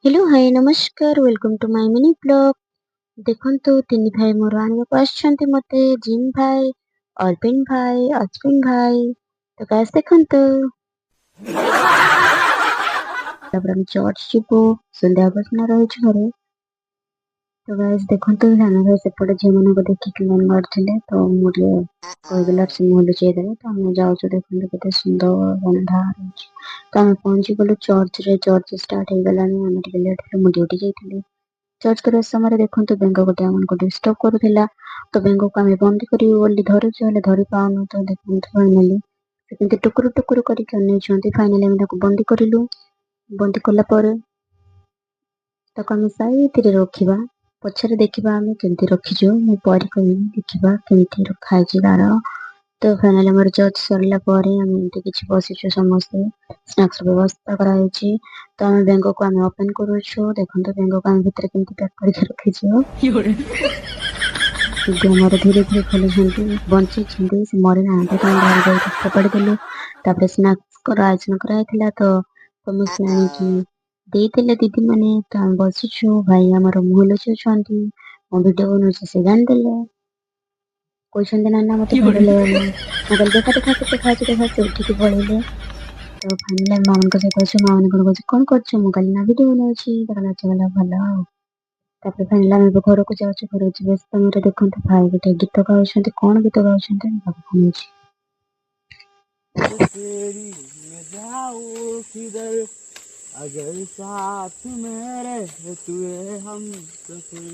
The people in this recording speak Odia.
हेलो हाय नमस्कार welcome to my mini blog. देखंतु ତିନି ଭାଇ ମୋର ଆଣିବାକୁ ଆସିଛନ୍ତି ମତେ ଜିମ୍ ଭାଇ, ଅରବିନ ଭାଇ, ଅଶ୍ବିନ ଭାଇ। ତ ଗାଇସ୍ ଦେଖନ୍ତୁ ତାପରେ ଆମେ ଚର୍ଚ୍ଚ ଯିବୁ ସନ୍ଧ୍ୟା ଭଜନ ରହିଛୁ ଘରେ। ତ ଗାଇସ୍ ଦେଖନ୍ତୁ ସାନ ଭାଇ ସେପଟେ ଝିଅମାନଙ୍କୁ ଦେଖିକି ମନ ମାରୁଥିଲେ ତ ମୁଁ ଟିକେ କହିଦେଲା ସେ ମୁହଁ ଲୁଚେଇ ଦେଲେ। ତ ଆମେ ଯାଉଛୁ ଦେଖନ୍ତୁ କେତେ ସୁନ୍ଦର ବନ୍ଧା ରହିଛି। ତ ଆମେ ପହଞ୍ଚି ଗଲୁ ଚର୍ଚ୍ଚରେ। ଚର୍ଚ୍ଚ ଷ୍ଟାର୍ଟ ହେଇଗଲାଣି ଆମେ ଟିକେ ଲେଟ୍ ହେଲୁ ମୁଁ ଡ୍ୟୁଟି ଯାଇଥିଲି। ଚର୍ଚ୍ଚ କରିବା ସମୟରେ ଦେଖନ୍ତୁ ବେଙ୍ଗ ଗୋଟେ ଆମକୁ ଡିଷ୍ଟର୍ବ କରୁଥିଲା। ତ ବେଙ୍ଗକୁ ଆମେ ବନ୍ଦୀ କରିବୁ ବୋଲି ଧରୁଛୁ ହେଲେ ଧରି ପାଉନୁ। ତ ଦେଖନ୍ତୁ ଫାଇନାଲି ସେ କେମିତି ଟୁକୁରୁ ଟୁକୁରୁ କରିକି ଅନେଇଛନ୍ତି। ଫାଇନାଲି ଆମେ ତାକୁ ବନ୍ଦୀ କରିଲୁ। ବନ୍ଦୀ କଲା ପରେ ତାକୁ ଆମେ ସାଇତିରେ ରଖିବା। ପଛରେ ଦେଖିବା ଆମେ କେମିତି ରଖିଛୁ। ମୁଁ ପରେ କହିବି ଦେଖିବା କେମିତି ରଖା ହେଇଛି ତାର। ତ ଫାଇନାଲି ଆମର ଚର୍ଚ୍ଚ ସରିଲା ପରେ ଆମେ ଏମିତି କିଛି ବସିଛୁ ସମସ୍ତେ। ସ୍ନାକ୍ସର ବ୍ୟବସ୍ଥା କରାଯାଇଛି। ତ ଆମେ ବେଙ୍ଗକୁ ଆମେ ଓପେନ କରୁଛୁ। ଦେଖନ୍ତୁ ବେଙ୍ଗକୁ ଆମେ ଭିତରେ କେମିତି ପ୍ୟାକ୍ କରିକି ରଖିଛୁ। ଦିଦି ଆମର ଧୀରେ ଧୀରେ ଖୋଲୁଛନ୍ତି ବଞ୍ଚିଛନ୍ତି ସେ ମରିନାହାନ୍ତି। ତ ଆମେ ଧରି ଯାଇକି ଫୋପାଡ଼ି ଦେଲୁ। ତାପରେ ସ୍ନାକ୍ସର ଆୟୋଜନ କରାଯାଇଥିଲା ତ ସମସ୍ତେ ଆଣିକି ଦେଇଥିଲେ ଦିଦି ମାନେ। ତ ଆମେ ବସିଛୁ ଭାଇ ଆମର ମୁହଁ ଲୁଚଉଛନ୍ତି। ମୋ ଭିଡିଓ ବନଉଛି ସେ ଜାଣିଦେଲେ। କହୁଛନ୍ତି ନାନା ମତେ ଭଲ ଲାଗିଲା। ମୁଁ କହିଲି ଦେଖା ଦେଖା କେତେ ଖାଉଛୁ ଦେଖା। ସେ ଉଠିକି ପଳେଇଲେ। ତ ଫାଇନାଲି ଆମେ ମାମାଙ୍କ ସହିତ ଅଛୁ। ମାଆ ମାନେ କହୁଛି କଣ କରୁଛୁ? ମୁଁ କହିଲି ନା ଭିଡିଓ ବନଉଛି। ତାପରେ ନାଚ ଗଲା ଭଲ ଆଉ। ତାପରେ ଫାଇନାଲି ଆମେ ଏବେ ଘରକୁ ଯାଉଛୁ। ଘରକୁ ଯିବା ସମୟରେ ଦେଖନ୍ତୁ ଭାଇ ଗୋଟେ ଗୀତ ଗାଉଛନ୍ତି। କଣ ଗୀତ ଗାଉଛନ୍ତି ମୁଁ ତାକୁ ଶୁଣୁଛି। तेरी मैं जाऊँ किधर अगर साथ मेरे तुए हम सफर